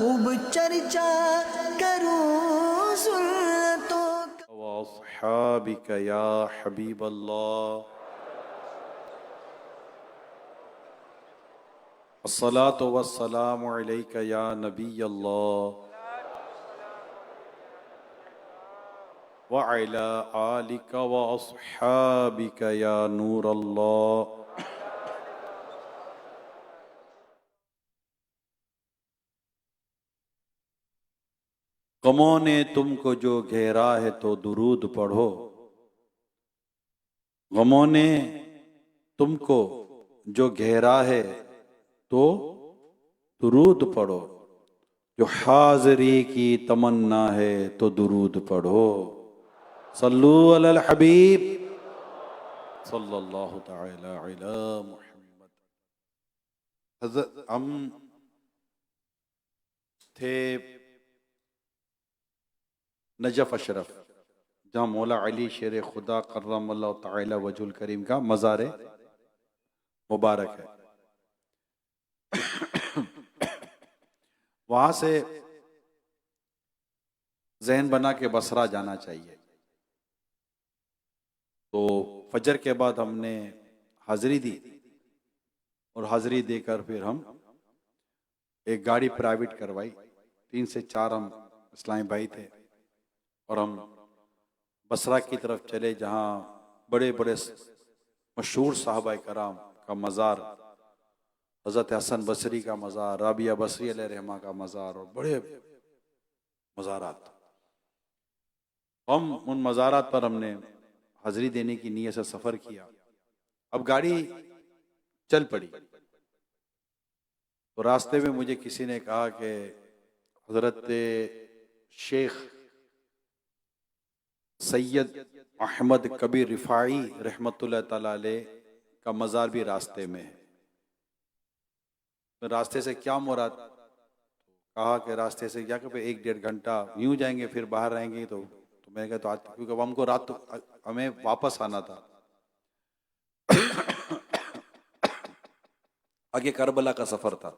खूब चर्चा करूं सुन्नतों व अस्हाबिक या हबीब अल्लाह अस्सलातु वस्सलामु अलैका या नबी अल्लाह व अला आलिका व अस्हाबिका या नूर अल्लाह। गमों ने तुमको जो घेरा है तो दुरूद पढ़ो, गमों ने तुमको जो घेरा है तो दुरूद पढ़ो, जो हाज़री की तमन्ना है तो दुरूद पढ़ो। सल्लू अलल हबीब सल्लल्लाहु तआला अला मुहम्मद। हज़रत हम थे नजफ अशरफ, जहाँ मौला अली शेर खुदा कर्रमल्लाहु तआला वजुल करीम का मज़ार मुबारक है। वहां से जहन बना के बसरा जाना चाहिए। तो फजर के बाद हमने हाजिरी दी और हाजिरी देकर फिर हम एक गाड़ी प्राइवेट करवाई। 3 से 4 हम इस्लामी भाई थे और हम बसरा की तरफ चले, जहाँ बड़े बड़े मशहूर साहबा कराम का मज़ार, हज़रत हसन बसरी का मज़ार, राबिया बसरी अलैहिर्रहमा का मज़ार और बड़े मज़ारात। हम उन मज़ारात पर हमने हाजिरी देने की नीयत से सफ़र किया। अब गाड़ी चल पड़ी तो रास्ते में मुझे किसी ने कहा कि हज़रत शेख सैयद अहमद कबीर रिफाई रहमतुल्लाह तआला अलैह का मज़ार भी रास्ते में है। तो रास्ते से क्या मुराद? कहा कि रास्ते से क्या कि 1-1.5 घंटा यूं जाएंगे फिर बाहर रहेंगे। तो मैंने कहा तो आज, क्योंकि हमको रात हमें वापस आना था। आगे करबला का सफर था।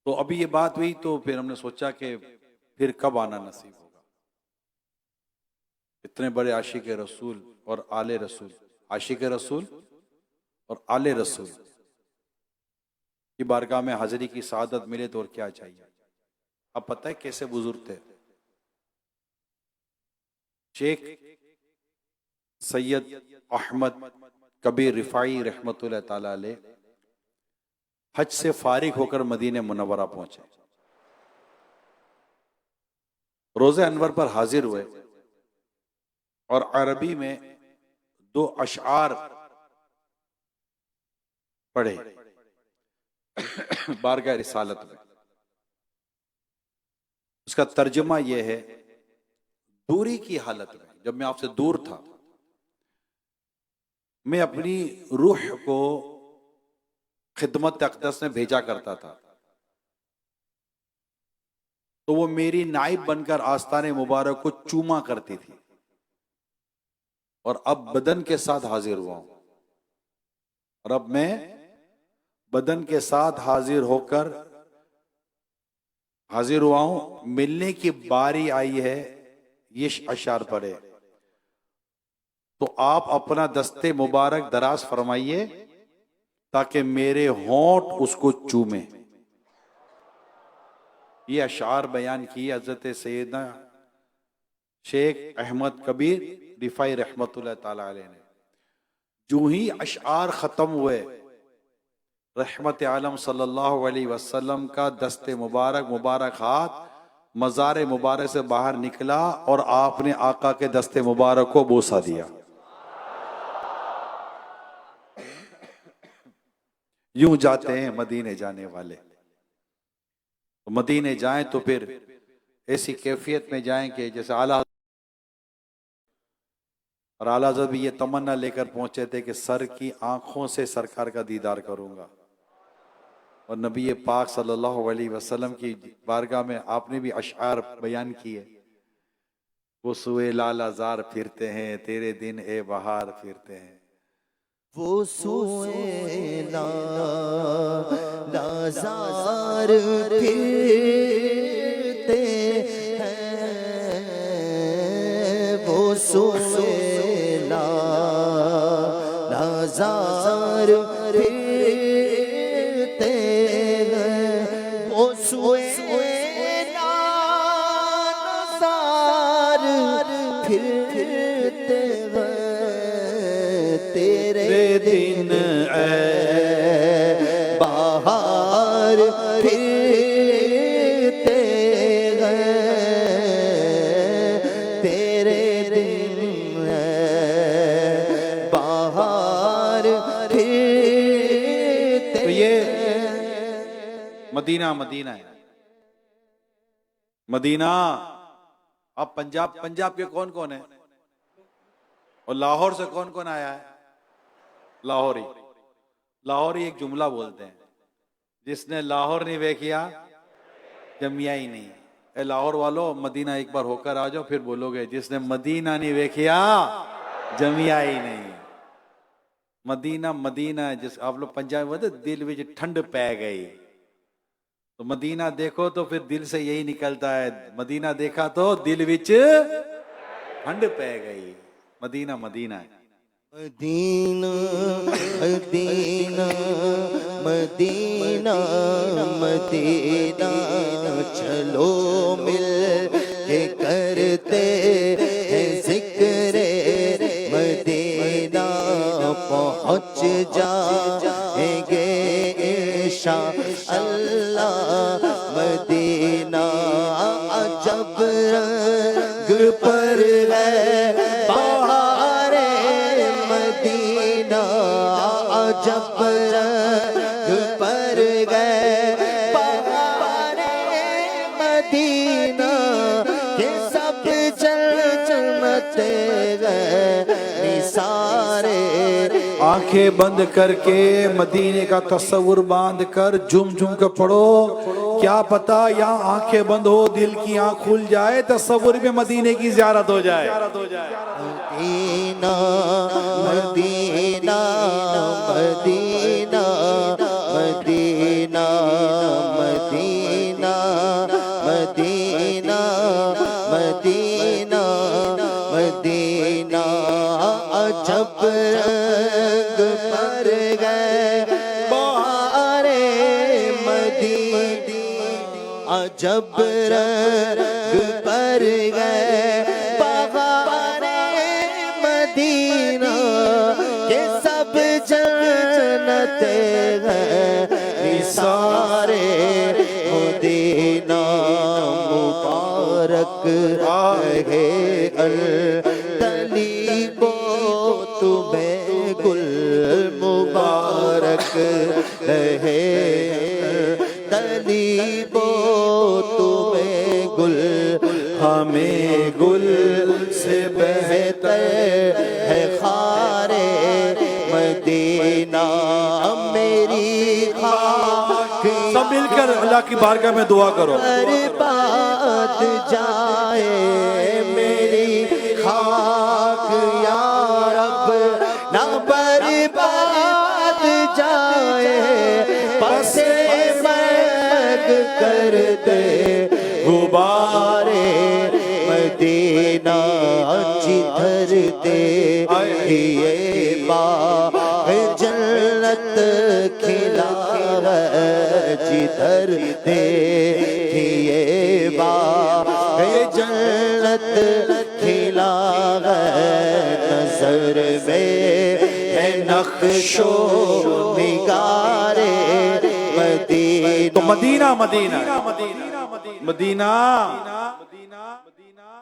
तो अभी ये बात हुई तो फिर हमने सोचा कि फिर कब आना नसीब होगा। इतने बड़े आशिक रसूल और आले रसूल, आशिक रसूल और आले रसूल की बारगाह में हाजिरी की सादत मिले तो और क्या चाहिए। अब पता है कैसे बुजुर्ग थे। शेख सैयद अहमद कबीर रिफाई रहमतुल्लाह तआला अलैह हज से फारिग होकर मदीने मुनव्वरा पहुंचे, रोज़े अनवर पर हाजिर हुए और अरबी में 2 अशआर पढ़े बारगाह रिसालत में। उसका तर्जुमा यह है, दूरी की हालत में, जब मैं आपसे दूर था, मैं अपनी रूह को खिदमत अक़दस में भेजा करता था, तो वो मेरी नाइब बनकर आस्ताने मुबारक को चूमा करती थी। और अब बदन के साथ हाजिर हुआ हूं, और अब मैं बदन के साथ हाजिर होकर हाजिर हुआ हूं, मिलने की बारी आई है। ये अशार पढ़े तो आप अपना दस्ते मुबारक दराज फरमाइए ताकि मेरे होंठ उसको चूमे। ये अशार बयान किए हजरत सैयदना शेख अहमद कबीर रिफाई रहमतुल्लाह तआला अलैह ने। जो ही अशार खत्म हुए, रहमत आलम सल्लल्लाहु अलैहि वसल्लम का दस्ते मुबारक हाथ मज़ार मुबारक से बाहर निकला और आपने आका के दस्ते मुबारक को बोसा दिया। यूं जाते हैं मदीने जाने वाले। तो मदीने जाएं तो फिर ऐसी कैफियत में जाएं कि जैसे आला, और आला हज़रत भी ये तमन्ना लेकर पहुंचे थे कि सर की आंखों से सरकार का दीदार करूंगा। और नबी पाक सल्लल्लाहु अलैहि वसल्लम की बारगाह में आपने भी अशआर बयान किए। वो सुए लाल आजार फिरते हैं, तेरे दिन ए बहार फिरते हैं, वो सुएला लाजार फिरते हैं, वो सुएला लाजार फिरते हैं, वो सुएला लाजार फिरते हैं। तेरे दिन बाहर फिरते हैं, तेरे दिन बाहर फिरते। तो ये मदीना मदीना है, मदीना। अब पंजाब के कौन कौन है? और लाहौर से कौन कौन आया है? लाहौरी एक जुमला बोलते हैं, जिसने लाहौर नहीं देखिया जमिया ही नहीं। ए लाहौर वालों, मदीना एक बार होकर आ जाओ, फिर बोलोगे जिसने मदीना नहीं देखिया जमिया ही नहीं। मदीना मदीना, जिस आप लोग पंजाब में बोलते दिल विच ठंड पै गई, तो मदीना देखो तो फिर दिल से यही निकलता है, मदीना देखा तो दिल विच ठंड पै गई। मदीना मदीना है। मदीना मदीना मदीना मदीना, चलो मिल के करते हैं जिक्रे मदीना, पहुँच जाएंगे इंशाअल्लाह मदीना। अजब रंग पर है मदीना, अजब रंग पर गए बहारे मदीना, के सब जन्नते गए निसारे। आंखें बंद करके मदीने का तस्वुर बांध कर झूम झूम कर पढ़ो, क्या पता यहाँ आंखें बंद हो, दिल की आंख खुल जाए, तस्वुर में मदीने की ज़ियारत हो जाए। Medina Medina Medina Medina Medina Medina Medina Medina, अजब रंग पर गए बहारे मदीना, अजब रंग पर गए बहारे मदीना, के सब जन्नते हैं निसारे मदीना। मुबारक रहे तलीबो तुम्हें गुल, मुबारक रहे तलीबो तुम्हें गुल, हमें गुल से बेहतर है खारे मदीना। मेरी खाक सब मिलकर अल्लाह की बारगाह में दुआ करो। बर्बाद जाए मेरी खाक या रब, ना बर्बाद जाए, पसे मग कर दे गुबारे मदीना। जिधर दे ये बाग जन्नत खिला है, जिधर दे ये बाग जन्नत खिला है, नजर में है नक्शो निगारे मदीना। तो मदीना मदीना मदीना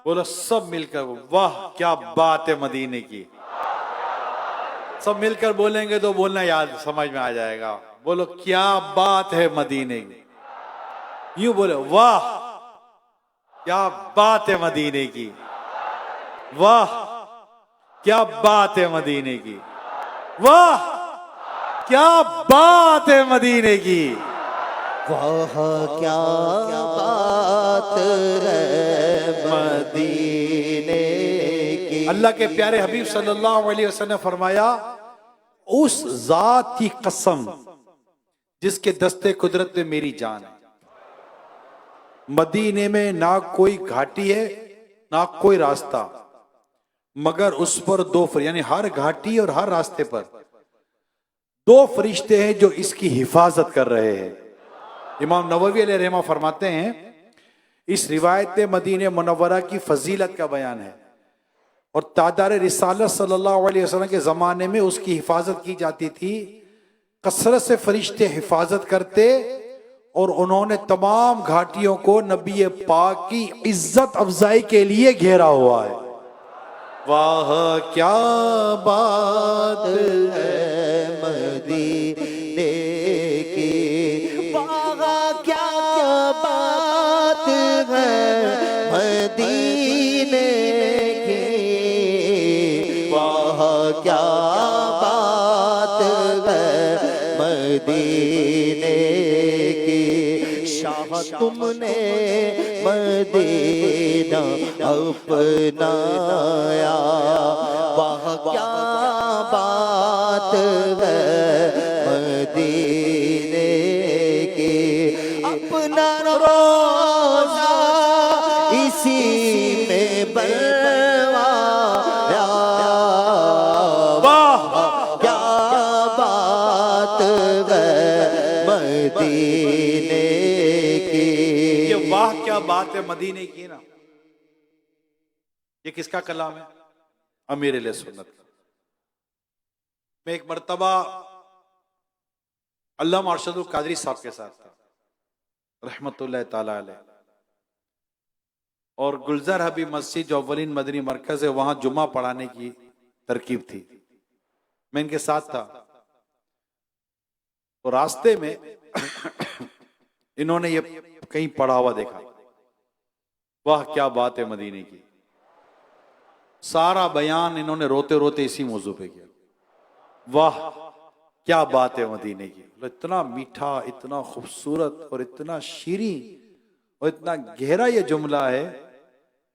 बोलो सब मिलकर, वाह क्या बात है मदीने की। सब मिलकर बोलेंगे तो बोलना याद समझ में आ जाएगा। बोलो क्या बात है मदीने की। यूं बोलो वाह क्या बात है मदीने की, वाह क्या बात है मदीने की, वाह क्या बात है मदीने की। वाह क्या बात है मदीने की। अल्लाह के प्यारे हबीब सल्लल्लाहु अलैहि वसल्लम ने फरमाया, उस जात की कसम जिसके दस्ते कुदरत में मेरी जान है, मदीने में ना कोई घाटी है ना कोई रास्ता, मगर उस पर यानी हर घाटी और हर रास्ते पर दो फरिश्ते हैं जो इसकी हिफाजत कर रहे हैं। इमाम नववी अलैहि रहमा फरमाते हैं, इस रिवायत में मदीने मुनव्वरा की फजीलत का बयान है और तादार रिसालत सल्लल्लाहु अलैहि वसल्लम के ज़माने में उसकी हिफाजत की जाती थी। कसरत से फरिश्ते हिफाजत करते और उन्होंने तमाम घाटियों को नबी पाक की इज्जत अफजाई के लिए घेरा हुआ है। वाह क्या बात है मदीने की, वाह क्या बात है मदीने की, वाह क्या बात है मदीने की। शाह तुमने मदीना अपनाया, वाह क्या बात है मदीने की। अपना रोजा इसी में बनवाया, वाह क्या बात है मदीने की। ये वाह क्या बात है मदीने की ना, ये किसका कलाम है? अमीर अहले सुन्नत का। मैं एक मर्तबा अल्लामा अरशदुल कादरी साहब के साथ था रहमतुल्लाह ताला अलैह, और गुलजार हबीब मस्जिद जो अव्वलीन मदनी मरकज है वहां जुमा पढ़ाने की तरकीब थी। मैं इनके साथ था तो रास्ते में इन्होंने ये कहीं पढ़ा हुआ देखा, वाह क्या बात है मदीने की। सारा बयान इन्होंने रोते रोते इसी मौजू पे किया, वाह क्या बात है मदीने की। इतना मीठा, इतना खूबसूरत और इतना शीरीं और इतना गहरा ये जुमला है,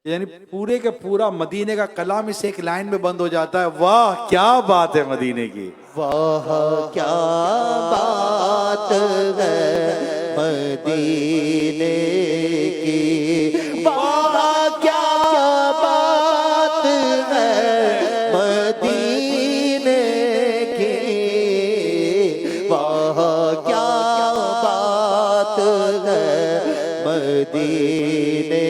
यानी पूरे का पूरा मदीने का कलाम इस एक लाइन में बंद हो जाता है, वाह क्या बात है मदीने की। वाह क्या बात है मदीने की, वाह क्या बात है मदीने की, वाह क्या बात है मदीने।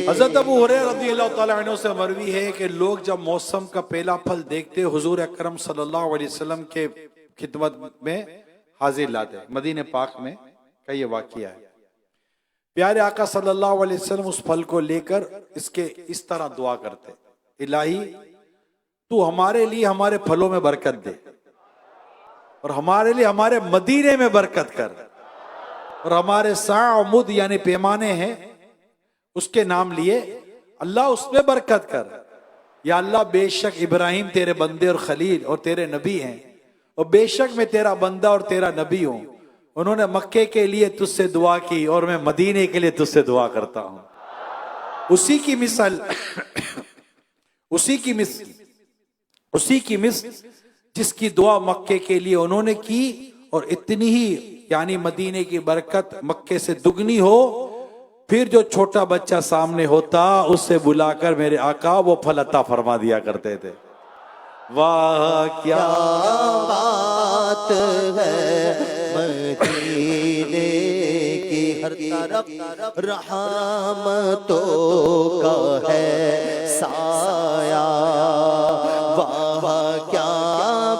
हज़रत अबू हुरैरा रज़ियल्लाहु ताला अन्हु से मरवी है कि लोग जब मौसम का पहला फल देखते हुजूर अकरम सल्लल्लाहु अलैहि वसल्लम के खिदमत में हाजिर लाते। मदीने पाक में का ये वाक़या है। प्यारे आका सल्लल्लाहु अलैहि वसल्लम उस फल को लेकर इसके इस तरह दुआ करते, इलाही तू हमारे लिए हमारे फलों में बरकत दे और हमारे लिए हमारे मदीने में बरकत कर, और हमारे सा मुद यानी पैमाने हैं उसके नाम लिए अल्लाह उसमें बरकत कर। या अल्लाह बेशक इब्राहिम तेरे बंदे और खलील और तेरे नबी हैं, और बेशक मैं तेरा बंदा और तेरा नबी हूं। उन्होंने मक्के के लिए तुझसे दुआ की और मैं मदीने के लिए तुझसे दुआ करता हूं। उसी की मिसल जिसकी दुआ मक्के के लिए उन्होंने की, और इतनी ही यानी मदीने की बरकत मक्के से दुगनी हो। फिर जो छोटा बच्चा सामने होता उससे बुलाकर मेरे आका वो फल अता फरमा दिया करते थे। वाह क्या बात है मदीने की, हर तरफ रहमतों का है साया, वाह क्या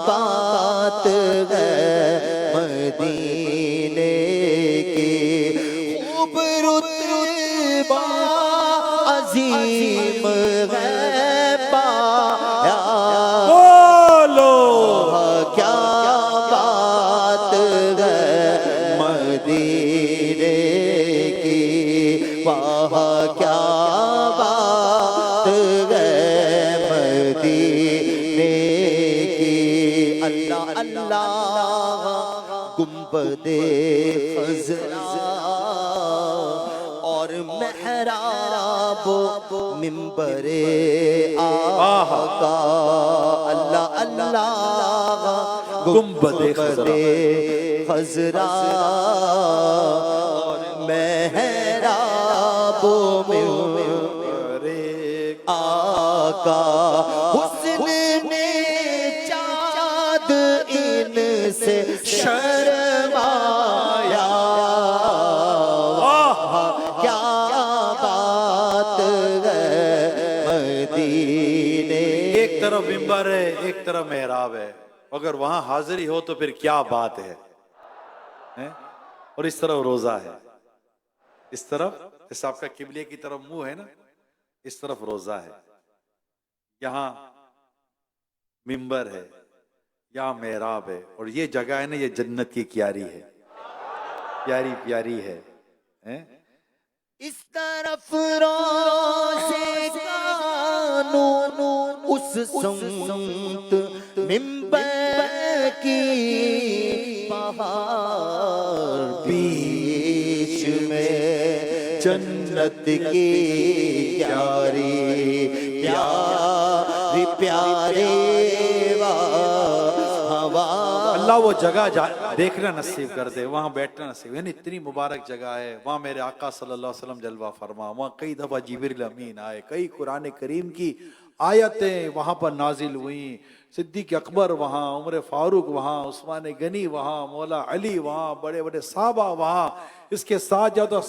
बात है मदीने की। खूब रुतबा अजीम है पाया, बोलो क्या बात है मदीने की, वाह क्या बात है मदीने की। अल्लाह अल्लाह गुंबदे खज़रा और मेहराब मिंबरे आका, अल्लाह अल्लाह गुंबदे खजरा मेहराबो में आका हुस्न ने चाँद इनसे शर्माया। क्या बात है मदीने। एक तरफ मिंबर है, एक तरफ मेहराब है, अगर वहां हाजिरी हो तो फिर क्या बात है? और इस तरफ रोजा है, इस तरफ जैसे आपका किबले की तरफ मुंह है ना, इस तरफ रोजा है, यहाँ मिंबर है, यहाँ मेहराब है, और ये जगह है ना, ये जन्नत की क्यारी है, प्यारी प्यारी है, हैं? इस तरफ रोज़े का नूर, उस समत मिंबर की पहाड़, बीच में जन्नत की प्यारी प्यारी प्यारे हवा। अल्लाह वो जगह देखना नसीब कर दे, वहां बैठना नसीब, यानी इतनी मुबारक जगह है। वहां मेरे आका सल्लल्लाहु अलैहि वसल्लम जलवा फरमा, वहां कई दफा जिब्रील अमीन आए, कई कुरान करीम की आयतें वहां पर नाजिल हुई। सिद्दीक अकबर वहां, उमर फारूक वहां, उस्मान गनी वहां, मौला अली वहां, बड़े बड़े साहबा वहां, इसके साथ जाओ तो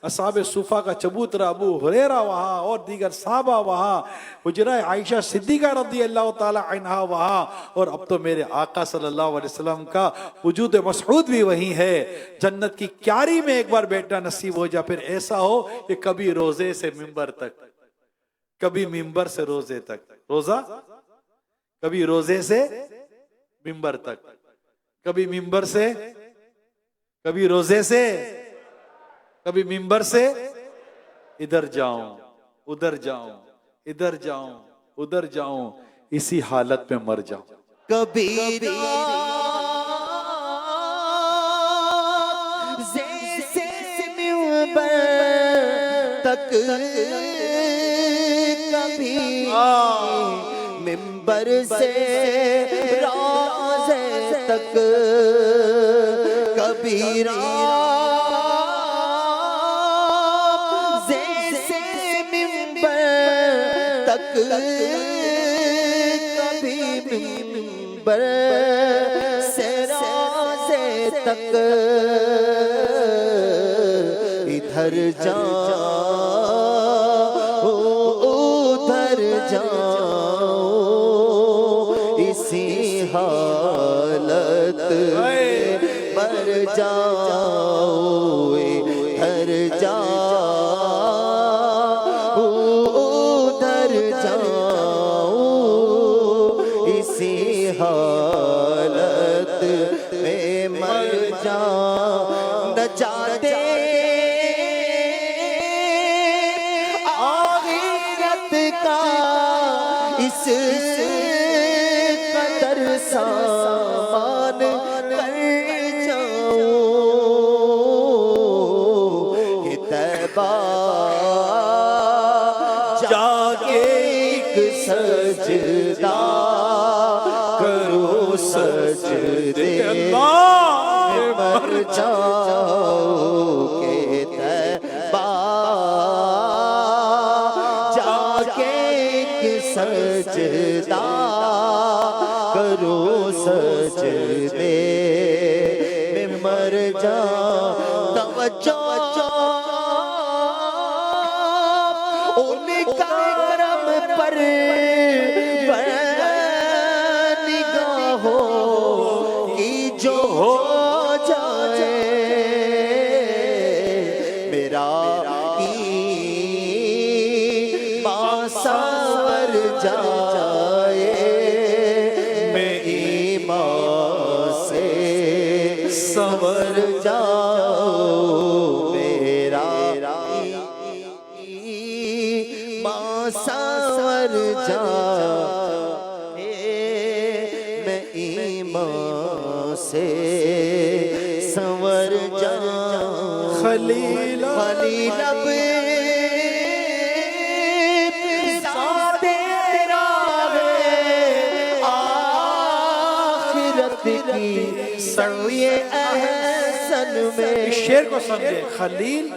असहाबे सूफा का चबूतरा अबू हुरैरा वहां, और दीगर साहबा वहां, हुजरा आयशा सिद्दीका रज़ी अल्लाह ताला अन्हा वहां, और अब तो मेरे आका सल्लल्लाहु अलैहि वसल्लम का वजूद मसऊद भी वहीं है। जन्नत की क्यारी में एक बार बैठना नसीब हो जाए, फिर ऐसा हो कि कभी रोजे से मिंबर तक, कभी मिंबर से रोजे तक, रोजा कभी रोजे से मिंबर तक, कभी मिंबर से, कभी रोजे से, कभी मिंबर से इधर जाऊं उधर जाऊं, इधर जाऊं उधर जाऊं, इसी हालत में मर जाऊं। कभी से मिंबर तक, कभी मिंबर से रोज़े तक, कभी रोज़े से मिंबर तक, कभी मिंबर से रोज़े तक, इधर जाओ उधर जाओ, इसी हालत में मर जाओ, इधर जाओ उधर जाओ, इसी हालत में मर जाओ। न जाते आखिरत का इस कदर सामान कर जाओ, कि तैबा जाके एक सजदा करो, सजदे मर जाओ, के तैबा जाके एक सजदा करो, सजदे में मर जाओ। तवज्जो उनका करम पर निगाहों की जो हो जाए, मेरा ईमान संवर जाए, मैं ईमान से संवर जाऊं, मेरा ईमान संवर जाए, मैं ईमान से संवर जाऊं। खलील खलील तेरा है आखिरत की ये अहसन में। इस शेर को समझे, खलील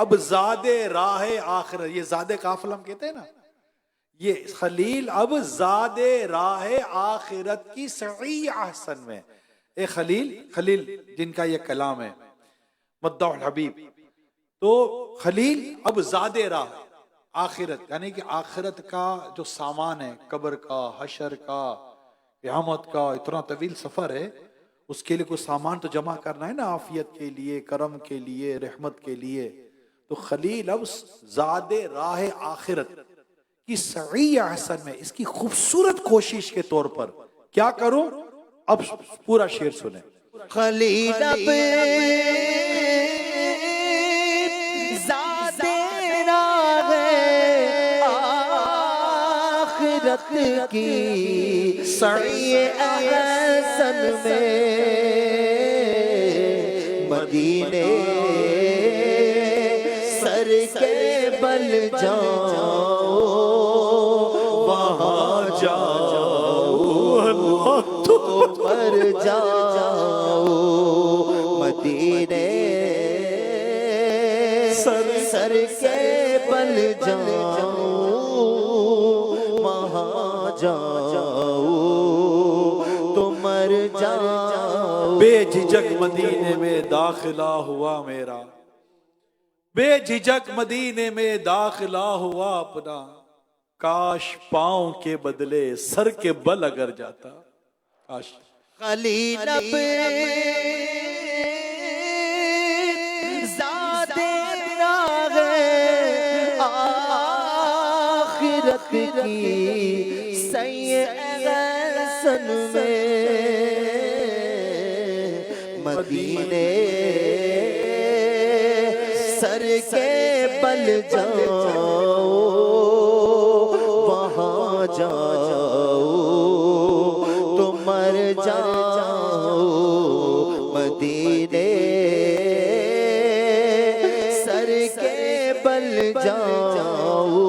अब ज़ादे राह आखिरत, ये ज़ादे काफिल हम कहते हैं ना, ये खलील अब ज़ादे राह आखिरत की सही अहसन में। ए खलील, खलील जिनका ये कलाम है मद्दाहुल हबीब, तो खलील अब ज़ादे राह आखिरत, यानी कि आखिरत का जो सामान है, कब्र का, हशर का, क़यामत का, इतना तवील सफर है, उसके लिए कोई सामान तो जमा करना है ना, आफियत के लिए, करम के लिए, रहमत के लिए। तो खलील अब ज़ादे राह आखिरत की सही अहसन में, इसकी खूबसूरत कोशिश के तौर पर क्या करूं। अब पूरा शेर सुने। खलील अब ज़ादे राह आखिरत की सही अहसन में, मदीने सर के बल जाओ, वहाँ जाओ, पर जाओ, मदीने सर के बल जाओ, वहाँ जाओ, तो मर जाओ। बेझिझक मदीने में दाखिला हुआ मेरा, बेझिझक मदीने में दाखिला हुआ अपना, काश पांव के बदले सर के बल अगर जाता, काश। खलील अब ज़ादे राह आखिरत की सही अहसन में, मदीने सर के बल जाओ, वहाँ जाओ, तो मर जाओ, मदीने सर के बल जाओ,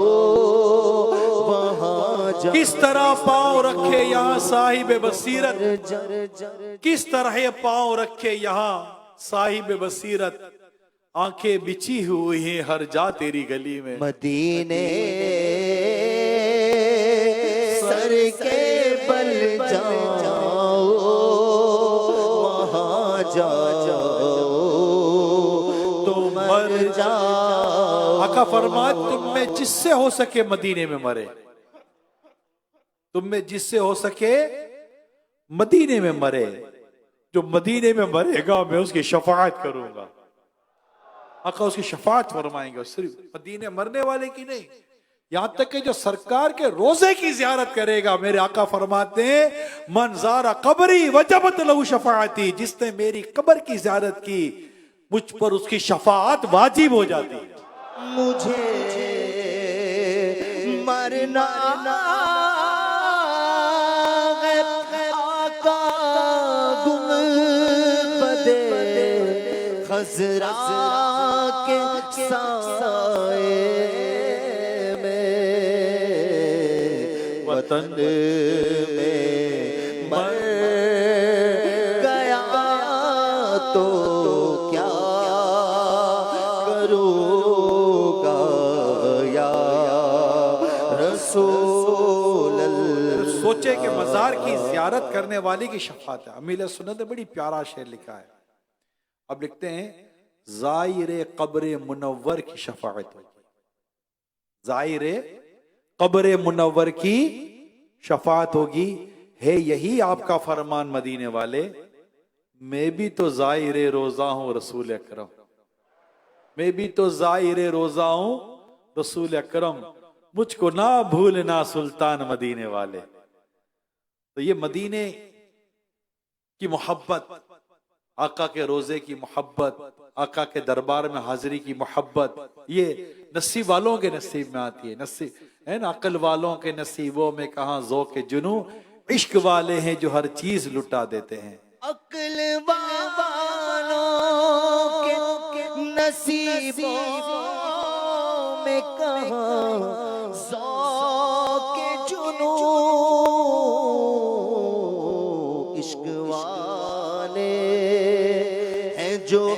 वहाँ जाओ। किस तरह पांव रखे यहाँ साहिब बसीरत, किस तरह ये पांव रखे यहाँ साहिब बसीरत, आंखें बिछी हुई हैं हर जा तेरी गली में। मदीने सर के बल जाओ, वहाँ जाओ, तो मर जाओ। आका फरमाए तुम में जिससे हो सके मदीने में मरे, तुम में जिससे हो सके मदीने में मरे, जो मदीने में मरेगा मैं उसकी शफाअत करूंगा। आका उसकी शफाअत फरमाएंगे, सिर्फ मदीने मरने वाले की नहीं, यहां तक कि जो सरकार के रोजे की जियारत करेगा, मेरे आका फरमाते हैं मन ज़ारा कब्री वजबत लहू शफाअती, जिसने मेरी कब्र की जियारत की मुझ पर उसकी शफाअत वाजिब हो जाती है। मुझे मरना है आका गुंबदे खज़रा के साए में, वतन में मर गया तो क्या करूँगा या रसूल अल्लाह। सोचे कि मजार की जियारत करने वाले की शफाअत है। अमीर सुन्नत ने बड़ी प्यारा शेर लिखा है, अब लिखते हैं ज़ायरे कब्रे मुनव्वर की शफाअत होगी, ज़ायरे कब्रे मुनव्वर की शफाअत होगी। है यही आपका फरमान मदीने वाले, मैं भी तो ज़ायरे रोज़ा हूँ रसूल अकरम, मैं भी तो ज़ायरे रोज़ा हूँ रसूल अकरम, मुझको ना भूलना सुल्तान मदीने वाले। तो ये मदीने की मोहब्बत, आका के रोजे की मोहब्बत, आका के दरबार में हाजिरी की मोहब्बत, ये नसीब वालों के नसीब में आती है। नसीब है ना, अक्ल वालों के नसीबों में कहाँ ज़ौक़ जुनू, इश्क वाले हैं जो हर चीज लुटा देते हैं। अक्ल वालों के नसीबों में कहाँ ज़ौक़ जुनू, इश्क वाले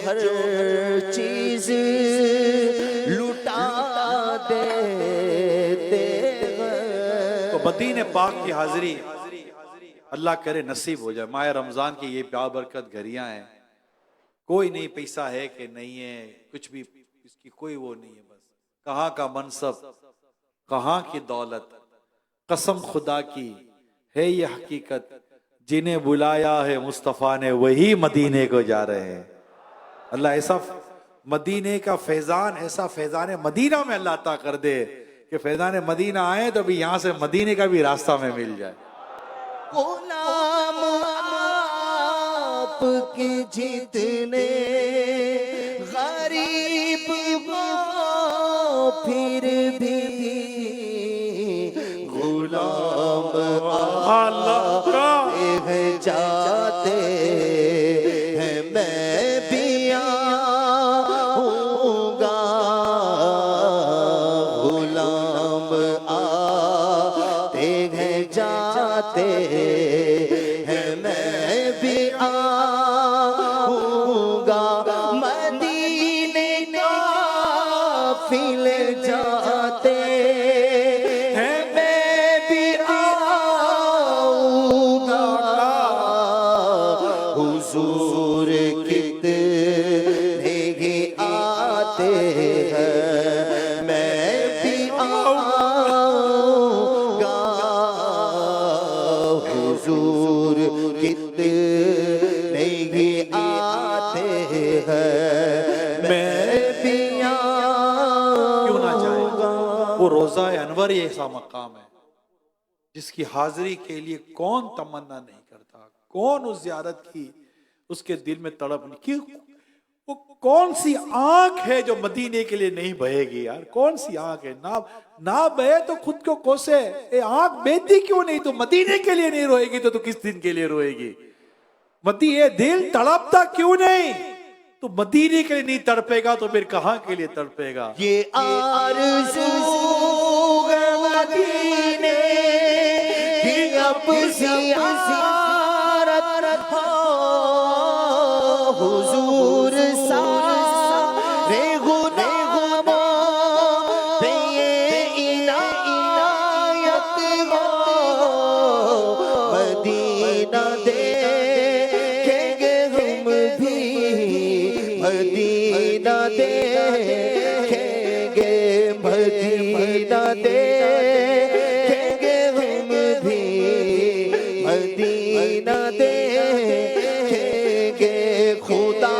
हर चीज लुटा देते हैं। तो मदीने पाक की हाजिरी अल्लाह करे नसीब हो जाए। माह रमजान की ये बाबरकत घड़ियां हैं, कोई नहीं पैसा है कि नहीं है, कुछ भी इसकी कोई वो नहीं है, बस कहाँ का मनसब, कहाँ की दौलत, कसम खुदा की है ये हकीकत, जिन्हें बुलाया है मुस्तफा ने वही मदीने को जा रहे हैं। अल्लाह ऐसा मदीने का फैजान, ऐसा फैजान मदीना में अल्लाह अता कर दे कि फैजान मदीना आए तो अभी यहाँ से मदीने का भी रास्ता में मिल जाए। गुलाम आपके जितने गरीब हो फिर भी गुलाम आपके जाते हैं, मैं भी आऊंगा। गुलाम आते हैं जाते हैं, मैं भी आऊंगा। मदीने का फिल जाते हैं, मैं भी आऊंगा। हुजूर कितने ही आते हैं, मैं भी आऊंगा। हुजूर कितने ही आते हैं, मैं भी क्यों ना जाए। आऊंगा। वो रोजा अनवर ही ऐसा मकाम है जिसकी हाजिरी के लिए कौन तमन्ना नहीं करता, कौन उस ज़ियारत की उसके दिल में तड़प नहीं। क्यों, वो कौन सी आंख है जो मदीने के लिए नहीं बहेगी यार, कौन सी आंख है। ना बहे तो खुद को कोसे, ए आंख बहती क्यों नहीं, तो मदीने के लिए नहीं रोएगी तो किस दिन के लिए रोएगी। ये दिल तड़पता क्यों नहीं, तो मदीने के लिए नहीं तड़पेगा तो फिर कहां के लिए तड़पेगा। ये आरज़ू मदीने की अब ज़ियारत हो, हुजूर सारे गुनाहों पे ये इनायत हो। मदीना देखेंगे हम भी, मदीना देखेंगे, मदीना देखेंगे हम भी, मदीना देखेंगे। खुदा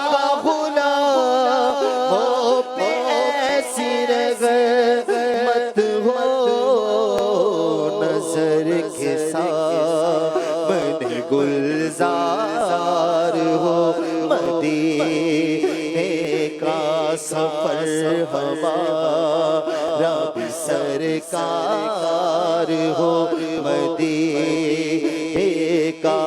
का गुलाम हो पे ऐसी रहमत हो, नजर के सामने गुलजार हो। मदीने का सफर हमारा भी सरकार हो, मदीने का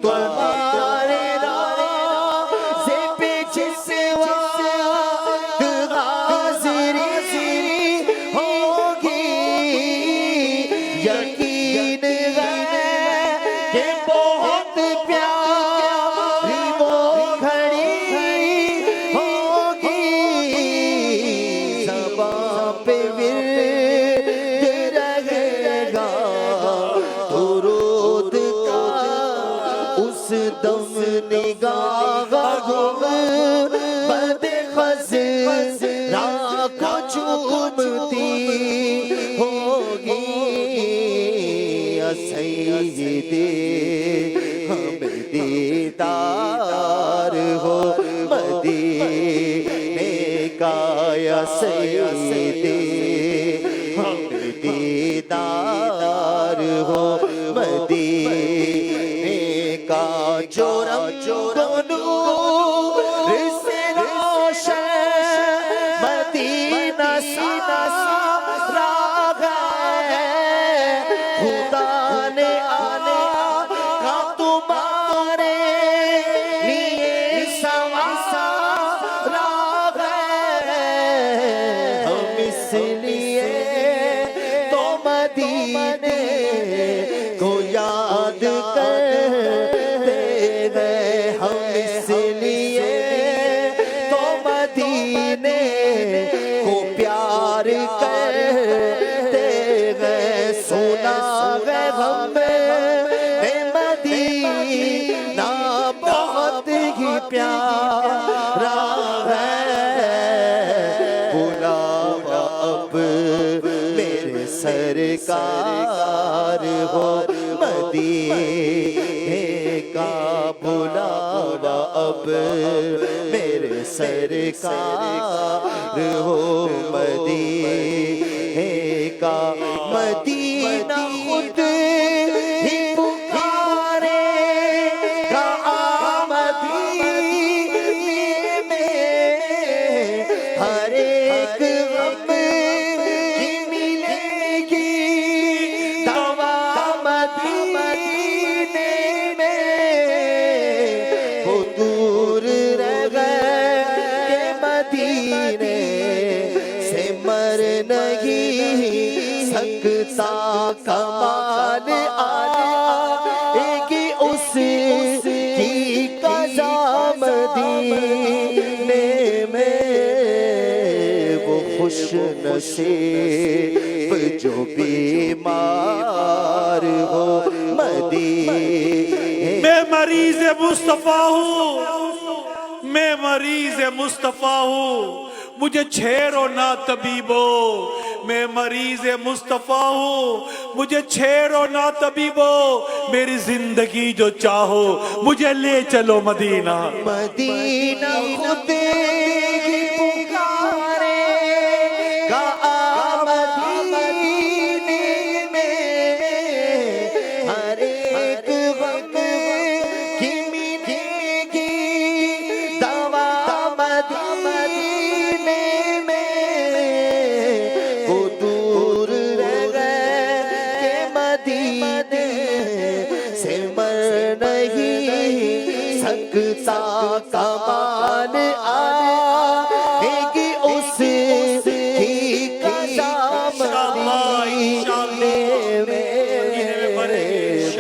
तुम्हारे राज़े पे जिस वक्त हाज़िरी होगी, यकीन है कि बहुत प्यारी वो घड़ी होगी। ज़बां पे विर्द रहेगा दुरूद का, उस दम निगाह बद खज़रा को चूमती होगी। सैयदे हम दीदार हो मदीने का, या सैयदे हम दीदार हो मदीने का। जोरम नूर से रोशन मदीना सीना राग है, खुदा ने आने का तुम्हारे लिए सवासा राग है। हम इसलिए तो मदीने को याद करते हैं, हम मदीने को प्यार करते हैं, सुना है हमें मदीना बहुत ही प्यारा है। बुलावा अब मेरे सरकार हो मदीने का, बुलावा अब मेरे सरकार हो मदीने का। मदीना खुद ही पुकारे का मदीने में, हर एक गम की मिलेगी दवा मदीने में। वो दूर रह गए के मदीने से मर नहीं सकता, कमाल आएगी उसकी कज़ा मदीने में। वो खुश नसीब जो बीमार हो मदीने। मैं मरीज मुस्तफा हूँ, मैं मरीज मुस्तफा हूँ, मुझे छेड़ो ना तबीबो। मैं मरीज मुस्तफा हूँ, मुझे छेड़ो ना तबीबो। मेरी जिंदगी जो चाहो मुझे ले चलो मदीना। मदीना खुद ही पुकारे का मदीने में, हर एक गम की मिलेगी दवा मदीने में। वो दूर रह गए के मदीने से मर नहीं सकता, कमाल आएगी उसकी कज़ा मदीने में।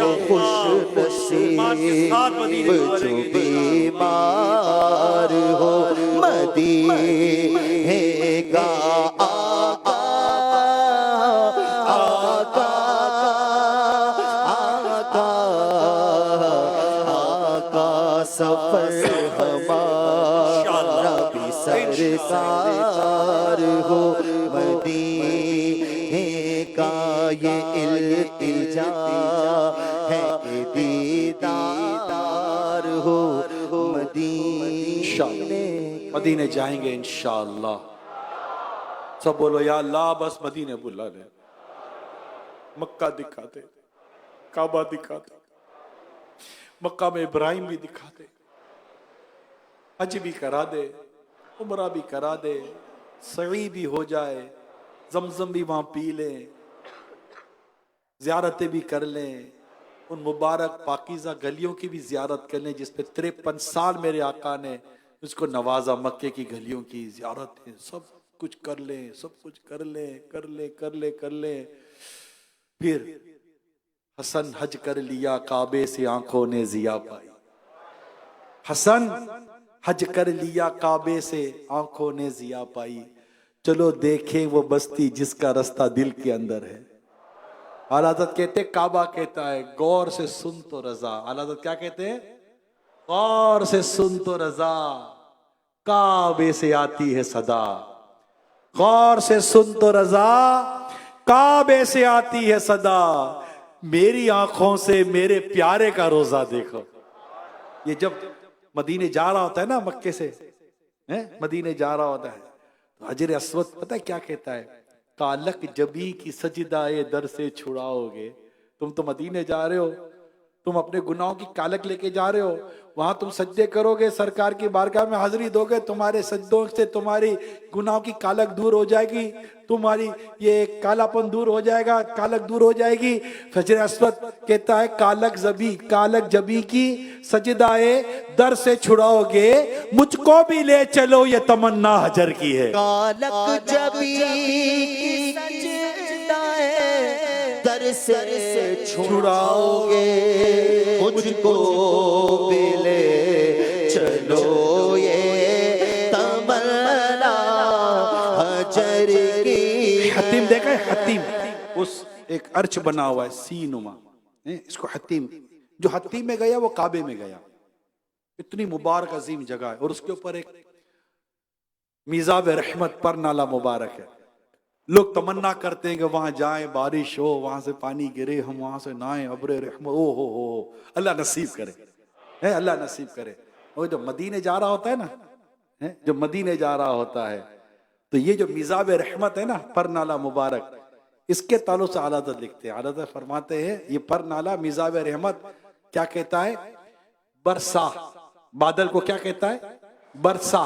वो खुश नसीब जो बीमार हो मदीने का। आका आका आका आका सफर हमारा भी सरकार हो मदीने का। ये इल्तिजा है कि दीदार हो मदीने। मदीने जाएंगे इंशाअल्लाह। सब बोलो या अल्लाह, बस मदीने बुला ले। मक्का दिखाते, काबा दिखाते, मक्का में इब्राहिम भी दिखाते, हज भी करा दे, उमरा भी करा दे, सई भी हो जाए, जमजम भी वहां पी लें, ज़ियारतें भी कर लें, उन मुबारक पाकीज़ा गलियों की भी ज़ियारत कर लें जिस पे 53 साल मेरे आका ने उसको नवाजा। मक्के की गलियों की ज़ियारतें सब कुछ कर लें, सब कुछ कर लें, कर लें, कर लें, कर लें। फिर हसन हज कर लिया, काबे से आंखों ने जिया पाई। हसन हज कर लिया, काबे से आंखों ने जिया पाई। चलो देखें वो बस्ती जिसका रास्ता दिल के अंदर है। आला हज़रत कहते, काबा कहता है गौर से सुन तो रजा। आला हज़रत क्या कहते हैं? गौर से सुन तो रजा, काबे से आती है सदा। गौर से सुन तो रजा, काबे से आती है सदा। मेरी आंखों से मेरे प्यारे का रोजा देखो। ये जब मदीने जा रहा होता है ना, मक्के से मदीने जा रहा होता है, तो हजर अस्वद पता है क्या कहता है? कालक जबी की सजदाए दर से छुड़ाओगे। तुम तो मदीने जा रहे हो, तुम अपने गुनाहों की कालक लेके जा रहे हो, वहां तुम सज्जे करोगे, सरकार की बारगाह में हाजिरी दोगे, तुम्हारे सज्दों से तुम्हारी गुनाहों की कालक दूर हो जाएगी, तुम्हारी ये कालापन दूर हो जाएगा, कालक दूर हो जाएगी। फजर अस्वद कहता है कालक जबी की सजदाए दर से छुड़ाओगे, मुझको भी ले चलो ये तमन्ना हजर की है। कालक जबी की सजदाए दर से छुड़ाओगे, मुझको भी ले चलो ये तमन्ना एक अर्च बना हुआ है सी नुमा, इसको हतीम, जो हतीम में गया वो काबे में गया। इतनी मुबारक अजीम जगह है, और उसके ऊपर एक मिजाब रहमत पर नाला मुबारक है। लोग तमन्ना करते हैं कि वहां जाएं, बारिश हो, वहां से पानी गिरे, हम वहां से नहाएं, अब्रे रहमत, ओ हो, अल्लाह नसीब करे, है अल्लाह नसीब करे। वो जो मदीने जा रहा होता है ना, है जो मदीने जा रहा होता है, तो ये जो मिजाब रहमत है ना, पर नाला मुबारक, इसके ताल्लुक से आला हज़रत लिखते हैं, आला हज़रत फरमाते हैं ये पर नाला मिजाब रहमत क्या कहता है? बरसा, बादल को क्या कहता है? बरसा,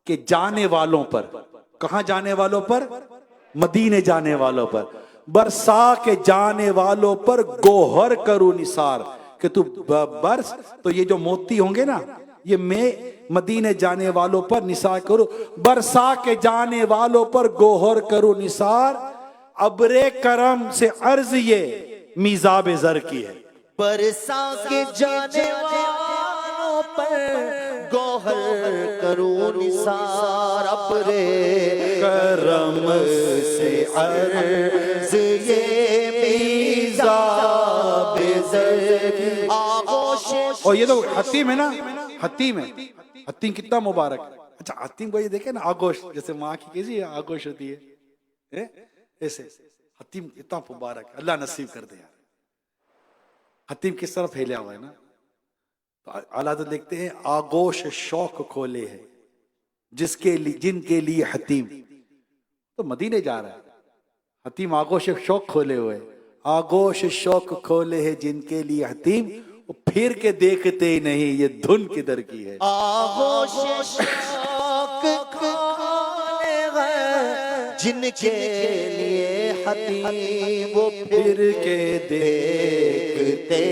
के जाने वालों पर, कहां जाने वालों पर? मदीने जाने वालों पर। बरसा के जाने वालों पर गोहर करूं निसार, कि तू बरस, तो ये जो मोती होंगे ना, ये मैं मदीने जाने वालों पर निसार करूं, बरसा के जाने वालों पर गोहर करूं निसार, अब्रे करम से अर्ज ये मिजाब जर की है। बरसा के जाने वालों पर गोहर करूं निसार, अब्रे करम से अर्ज ये मिजाब ज़र की। आगोश, और ये तो हतीम है ना, हतीम है, हतीम कितना मुबारक है। अच्छा हतीम को ये देखे ना, आगोश, जैसे माँ की कैसी आगोश होती है, ऐसे हतीम इतना मुबारक, अल्लाह नसीब कर दे यार। हतीम किस तरह फैला हुआ है ना, तो आला हज़रत लिखते हैं आगोश शौक खोले है जिसके लिए, जिनके लिए हतीम, तो मदीने जा रहा है, हतीम आगोश शौक खोले हुए, आगोश शौक खोले है जिनके लिए हतीम, वो फिर के देखते ही नहीं ये धुन किधर की है। आगोश शौक खोले हैं जिनके लिए हतीम, वो फिर के देखते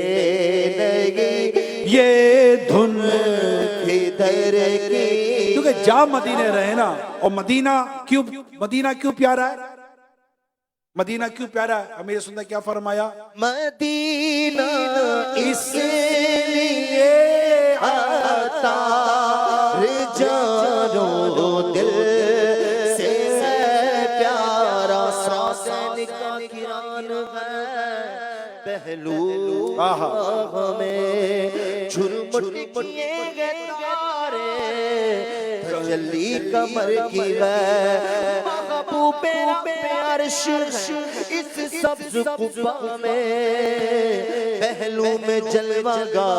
नहीं ये धुन किधर की। क्योंकि जा मदीने रहे ना, और मदीना क्यों प्यारा है? मदीना क्यों प्यारा है? हमें ये सुनना क्या फरमाया? मदीना इसलिए आता जानो दिल से प्यारा, सासन का किरान है पहलू हमें झुरमुट किए गए तारे, तजल्ली कमर की है महबूबे अर्श, इस सब्ज़ कुबा में पहलू में जलवागा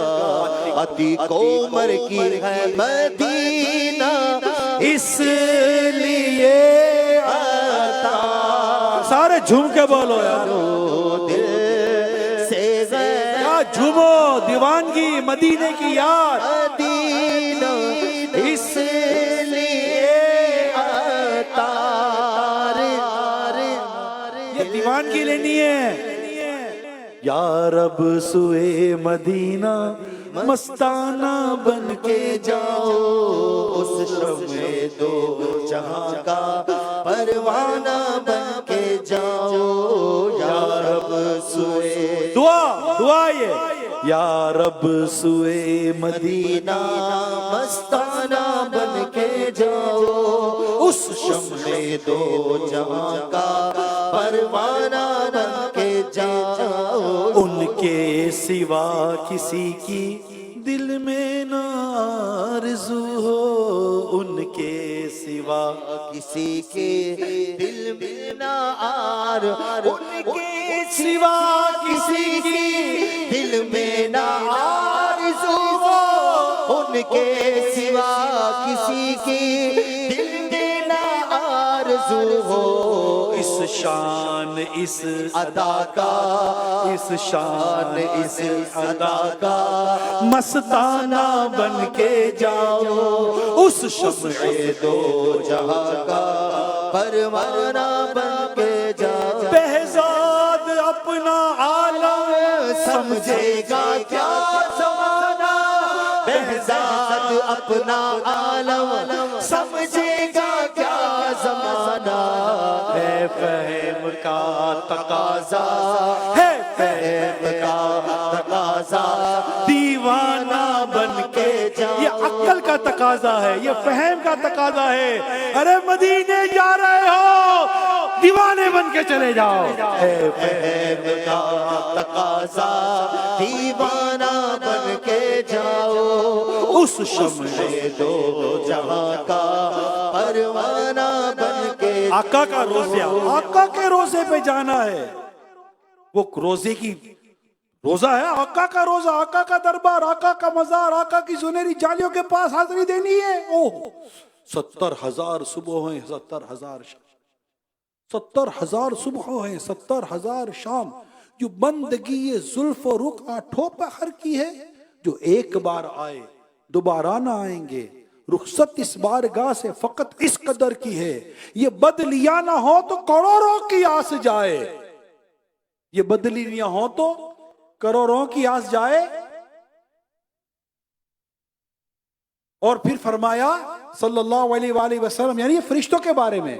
अती कोमर की है। मदीना इसलिए आता, सारे झूम के बोलो यार, दिल से क्या झूमो, दीवानगी मदीने की यार। मदीना इसलिए आता, ये दीवानगी लेनी है। या रब सुए मदीना मस्ताना बन के जाओ, उस शम्मे दो जहां का परवाना बन के जाओ। या रब सुए, दुआ ये, या रब सुए मदीना मस्ताना बन के जाओ, उस शम्मे दो जहां का परवाना बन के जाओ। उनके सिवा किसी की दिल में न आरज़ू हो, उनके सिवा किसी के दिल में ना आर, उनके सिवा किसी की दिल में ना आरज़ू हो, उनके सिवा किसी की दिल में ना आरज़ू हो। इस शान इस अदा का, इस शान इस अदा का मस्ताना बन के जाओ, उस शम्मे दो जहां का परवाना बन के जाओ। बेहजाद अपना आलम समझेगा क्या ज़माना, बेहजाद अपना आलम समझेगा क्या ज़माना। है फहम का तकाजा, है फहम का तकाजा, दीवाना बन के जाओ। ये अक्ल का तकाजा है, ये फहम का तकाजा है। अरे मदीने जा रहे हो, दीवाने बन के चले जाओ। फहम का तकाजा दीवाना बन के जाओ, उस शम्शे दो जहां का परवाना बन के आका का रोज़े, आका के रोज़े पे जाना है। वो रोज़े की रोज़ा है, आका का रोज़ा, आका का दरबार, आका का मज़ार, आका की सुनहरी जालियों के पास हाजिरी देनी है। ओह 70,000 सुबह हैं, 70,000 70,000 सुबह हैं, 70,000 शाम। जो बंदगी ये जुल्फ और रुख आठों पहर की है, जो एक बार आए दोबारा ना आएंगे। रुखसत इस बारगाह से फकत इस कदर की है, ये बदलियां ना हो तो करोड़ों की आस जाए। ये बदलियां हो तो करोड़ों की आस जाए। और फिर फरमाया सल्लल्लाहु अलैहि वसल्लम, यानी ये फरिश्तों के बारे में,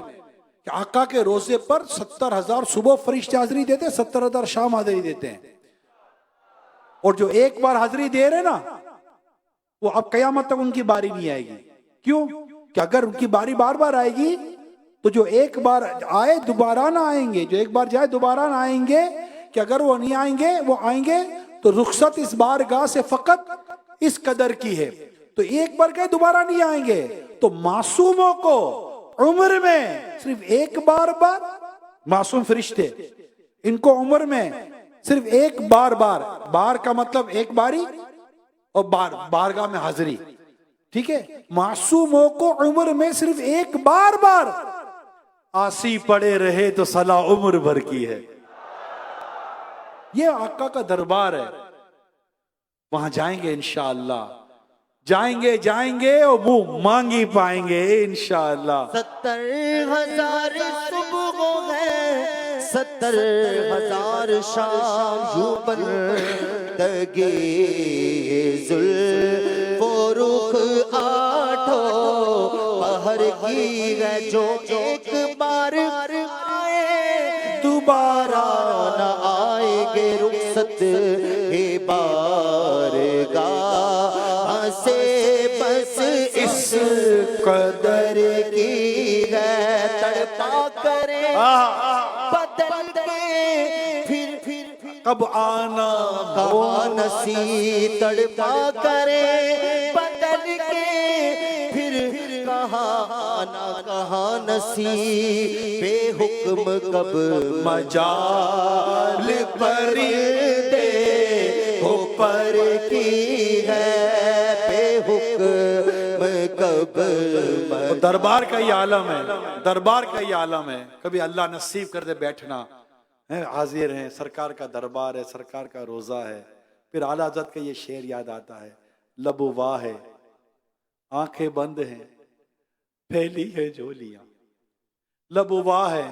कि आका के रोजे पर 70,000 सुबह फरिश्ते हाजिरी देते हैं, 70,000 शाम हाजिरी देते हैं। और जो एक बार हाजिरी दे रहे ना, वो अब कयामत तक उनकी बारी नहीं आएगी। क्यों? कि अगर उनकी बारी बार बार आएगी तो जो एक बार आए दोबारा ना आएंगे, जो एक बार जाए दोबारा ना आएंगे। कि अगर वो नहीं आएंगे, वो आएंगे तो रुखसत इस बारगाह से फकत इस कदर की है। तो एक बार गए दोबारा नहीं आएंगे। तो मासूमों को उम्र में सिर्फ एक बार मासूम फरिश्ते, इनको उम्र में सिर्फ एक बार बार का मतलब एक बारी, और बारगाह में हाजिरी। ठीक है, मासूमों को उम्र में सिर्फ एक बार आसी पड़े रहे तो सला उम्र भर की है। ये आका का दरबार है। वहां जाएंगे इंशाअल्लाह, जाएंगे और मुंह मांगी पाएंगे इंशाअल्लाह। 70,000 सुबह है, 70,000 शाम, यूं बंदगी जुल्फ और रुख आठों पहर की है, जो एक बार आए दोबारा न आएंगे। रुखसत है बारगाह से बस इस कदर की है, तड़पा करे बदल के फिर कब आना कहाँ नसी, तड़पा करे बदल के फिर कहाँ आना कहाँ नसी। बेहुक्म कब मजाल परिंदे हो पर की है, दरबार का ही आलम है, दरबार का ही आलम है। कभी अल्लाह नसीब कर दे बैठना है, हाजिर हैं, सरकार का दरबार है, सरकार का रोजा है। फिर आला हज़रत का ये शेर याद आता है, लबो वाह है आंखें बंद हैं फैली है झोलियां। लबो वाह है